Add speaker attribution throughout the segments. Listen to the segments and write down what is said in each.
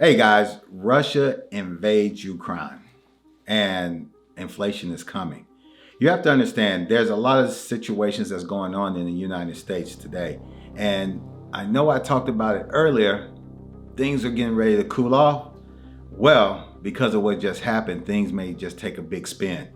Speaker 1: Hey guys, Russia invades Ukraine and inflation is coming. You have to understand there's a lot of situations that's going on in the United States today. And I know I talked about it earlier. Things are getting ready to cool off. Well, because of what just happened, things may just take a big spin.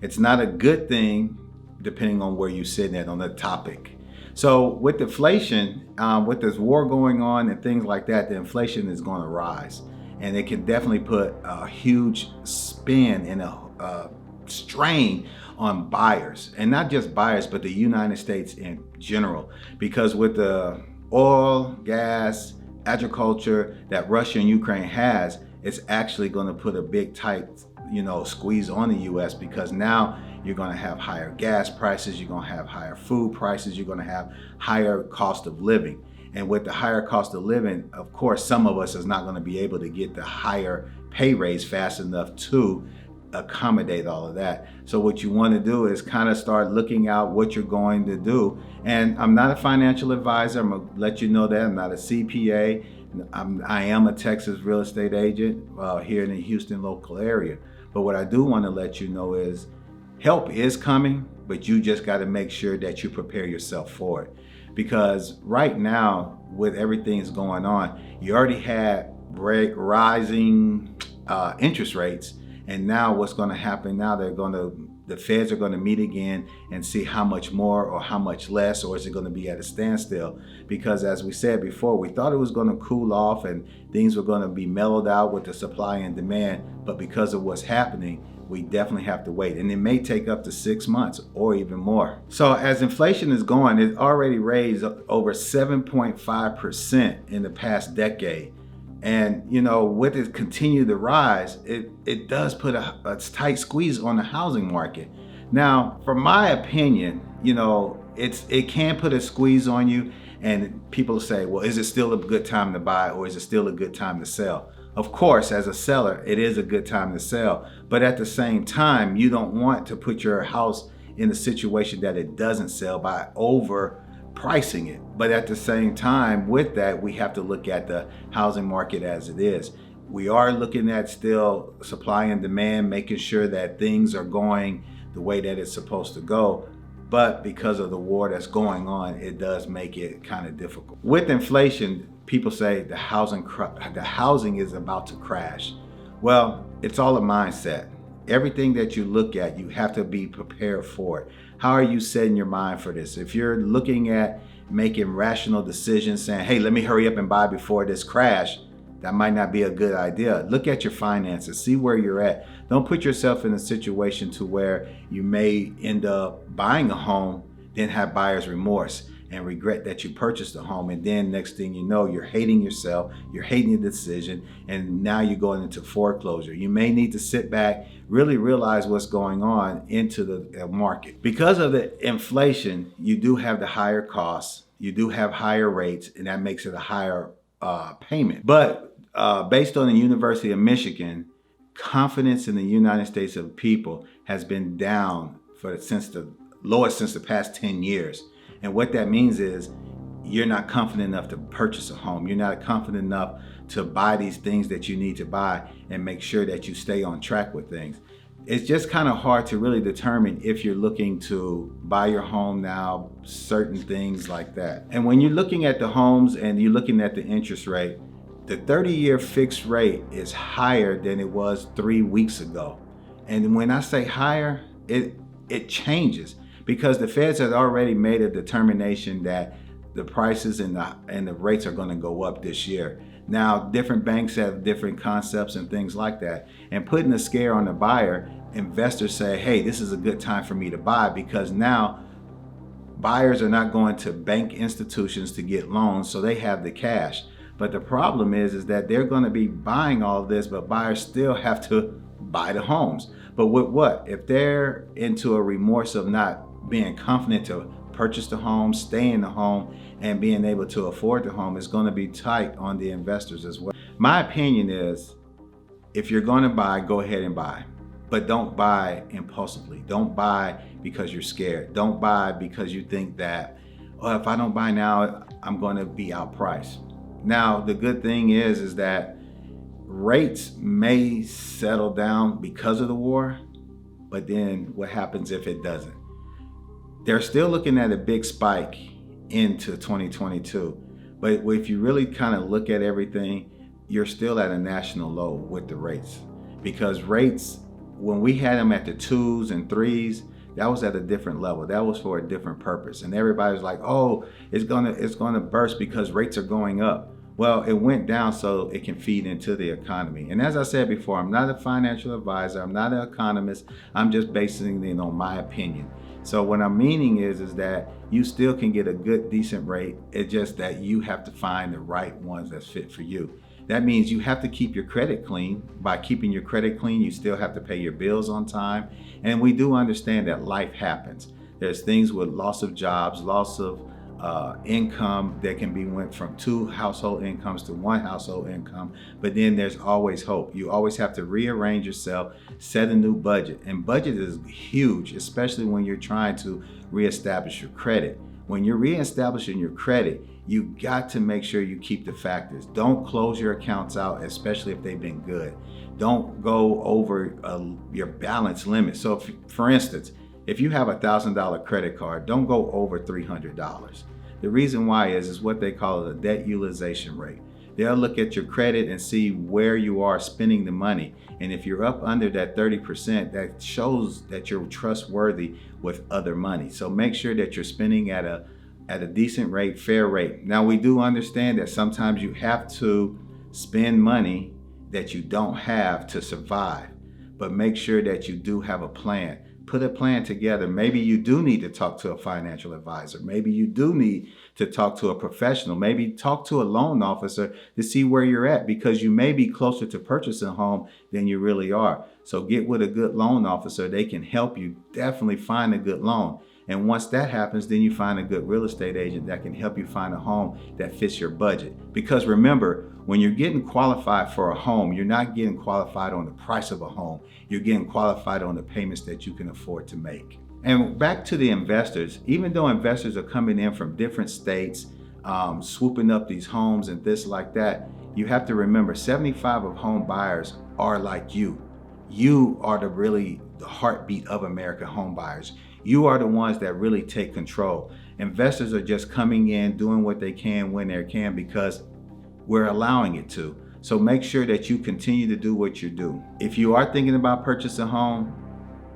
Speaker 1: It's not a good thing depending on where you're sitting at on the topic. So with inflation, with this war going on and things like that, the inflation is going to rise. And it can definitely put a huge spin and a strain on buyers. And not just buyers, but the United States in general. Because with the oil, gas, agriculture that Russia and Ukraine has, it's actually going to put a big tight, squeeze on the U.S. because now you're going to have higher gas prices, you're going to have higher food prices, you're going to have higher cost of living. And with the higher cost of living, of course, some of us is not going to be able to get the higher pay raise fast enough to accommodate all of that. So what you want to do is kind of start looking out what you're going to do. And I'm not a financial advisor. I'm going to let you know that. I'm not a CPA. I am a Texas real estate agent here in the Houston local area. But what I do want to let you know is help is coming, but you just got to make sure that you prepare yourself for it. Because right now, with everything that's going on, you already had rising interest rates. And now what's going to happen now, the feds are going to meet again and see how much more or how much less, or is it going to be at a standstill? Because as we said before, we thought it was going to cool off and things were going to be mellowed out with the supply and demand. But because of what's happening, we definitely have to wait. And it may take up to 6 months or even more. So as inflation is going, it's already raised over 7.5% in the past decade. And, with it continue to rise, it does put a tight squeeze on the housing market. Now, from my opinion, it can put a squeeze on you. And people say, well, is it still a good time to buy or is it still a good time to sell? Of course, as a seller, it is a good time to sell. But at the same time, you don't want to put your house in a situation that it doesn't sell by overpricing it. But at the same time, with that, we have to look at the housing market as it is. We are looking at still supply and demand, making sure that things are going the way that it's supposed to go. But because of the war that's going on, it does make it kind of difficult. With inflation, people say the housing is about to crash. Well, it's all a mindset. Everything that you look at, you have to be prepared for it. How are you setting your mind for this? If you're looking at making rational decisions, saying, hey, let me hurry up and buy before this crash, that might not be a good idea. Look at your finances, see where you're at. Don't put yourself in a situation to where you may end up buying a home, then have buyer's remorse and regret that you purchased a home. And then next thing you know, you're hating yourself, you're hating the decision, and now you're going into foreclosure. You may need to sit back, really realize what's going on into the market. Because of the inflation, you do have the higher costs, you do have higher rates, and that makes it a higher payment. But based on the University of Michigan, confidence in the United States of people has been down since the lowest since the past 10 years. And what that means is you're not confident enough to purchase a home. You're not confident enough to buy these things that you need to buy and make sure that you stay on track with things. It's just kind of hard to really determine if you're looking to buy your home now, certain things like that. And when you're looking at the homes and you're looking at the interest rate, the 30-year fixed rate is higher than it was 3 weeks ago. And when I say higher, it changes because the feds had already made a determination that the prices and the rates are going to go up this year. Now, different banks have different concepts and things like that. And putting a scare on the buyer, investors say, hey, this is a good time for me to buy because now buyers are not going to bank institutions to get loans, so they have the cash. But the problem is that they're going to be buying all of this, but buyers still have to buy the homes. But with what? If they're into a remorse of not being confident to purchase the home, stay in the home, and being able to afford the home, it's going to be tight on the investors as well. My opinion is, if you're going to buy, go ahead and buy. But don't buy impulsively. Don't buy because you're scared. Don't buy because you think that, well, if I don't buy now, I'm going to be outpriced. Now, the good thing is that rates may settle down because of the war, but then what happens if it doesn't? They're still looking at a big spike into 2022. But if you really kind of look at everything, you're still at a national low with the rates. Because rates, when we had them at the 2s and 3s, that was at a different level. That was for a different purpose. And everybody's like, oh, it's gonna burst because rates are going up. Well, it went down so it can feed into the economy. And as I said before, I'm not a financial advisor. I'm not an economist. I'm just basing it on my opinion. So what I'm meaning is that you still can get a good, decent rate. It's just that you have to find the right ones that's fit for you. That means you have to keep your credit clean. By keeping your credit clean, you still have to pay your bills on time. And we do understand that life happens. There's things with loss of jobs, loss of income that can be went from 2 household incomes to 1 household income. But then there's always hope. You always have to rearrange yourself, set a new budget. And budget is huge, especially when you're trying to reestablish your credit. When you're reestablishing your credit, you got to make sure you keep the factors. Don't close your accounts out, especially if they've been good. Don't go over your balance limit. So for instance, if you have a $1,000 credit card, don't go over $300. The reason why is what they call a debt utilization rate. They'll look at your credit and see where you are spending the money. And if you're up under that 30%, that shows that you're trustworthy with other money. So make sure that you're spending at a decent rate, fair rate. Now, we do understand that sometimes you have to spend money that you don't have to survive, but make sure that you do have a plan. Put a plan together. Maybe you do need to talk to a financial advisor. Maybe you do need to talk to a professional. Maybe talk to a loan officer to see where you're at, because you may be closer to purchasing a home than you really are. So get with a good loan officer. They can help you definitely find a good loan. And once that happens, then you find a good real estate agent that can help you find a home that fits your budget. Because remember, when you're getting qualified for a home, you're not getting qualified on the price of a home. You're getting qualified on the payments that you can afford to make. And back to the investors, even though investors are coming in from different states, swooping up these homes and this like that, you have to remember 75 of home buyers are like you. You are the heartbeat of American home buyers. You are the ones that really take control. Investors are just coming in, doing what they can when they can, because we're allowing it to. So make sure that you continue to do what you do. If you are thinking about purchasing a home,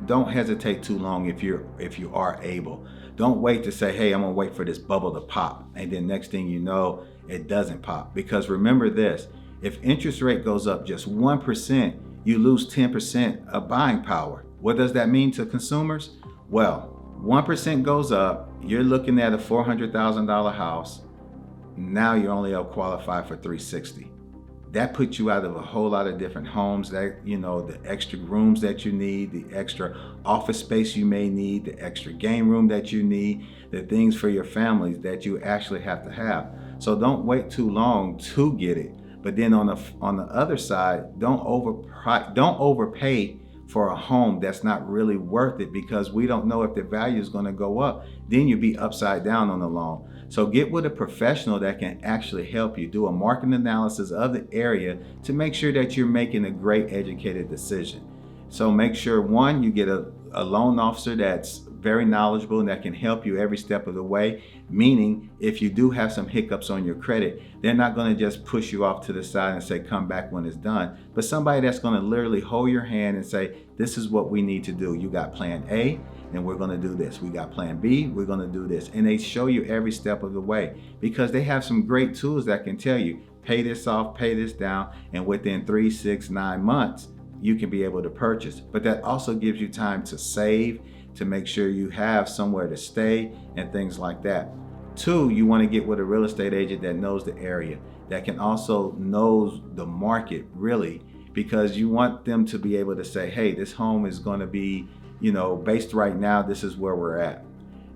Speaker 1: don't hesitate too long if you are able. Don't wait to say, hey, I'm gonna wait for this bubble to pop. And then next thing you know, it doesn't pop. Because remember this, if interest rate goes up just 1%, you lose 10% of buying power. What does that mean to consumers? Well, 1% goes up, you're looking at a $400,000 house. Now you're only qualified for $360,000. That puts you out of a whole lot of different homes, that, the extra rooms that you need, the extra office space you may need, the extra game room that you need, the things for your families that you actually have to have. So don't wait too long to get it. But then on the other side, don't overpay for a home that's not really worth it, because we don't know if the value is going to go up. Then you'll be upside down on the loan. So get with a professional that can actually help you do a market analysis of the area to make sure that you're making a great educated decision. So make sure, one, you get a loan officer that's very knowledgeable and that can help you every step of the way. Meaning, if you do have some hiccups on your credit, they're not going to just push you off to the side and say, come back when it's done. But somebody that's going to literally hold your hand and say, this is what we need to do. You got plan A, and we're going to do this. We got plan B, we're going to do this. And they show you every step of the way, because they have some great tools that can tell you, pay this off, pay this down, and within 3, 6, 9 months, you can be able to purchase. But that also gives you time to save, to make sure you have somewhere to stay and things like that. 2, you want to get with a real estate agent that knows the area, that can also knows the market really, because you want them to be able to say, hey, this home is going to be, based right now, this is where we're at.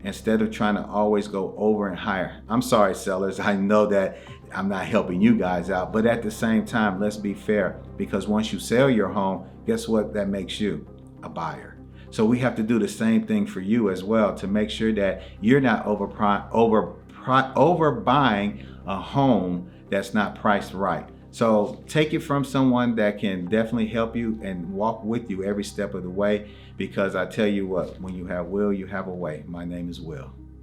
Speaker 1: Instead of trying to always go over and higher. I'm sorry, sellers, I know that I'm not helping you guys out, but at the same time, let's be fair, because once you sell your home, guess what that makes you? A buyer. So we have to do the same thing for you as well, to make sure that you're not overbuying a home that's not priced right. So take it from someone that can definitely help you and walk with you every step of the way, because I tell you what, when you have will, you have a way. My name is Will.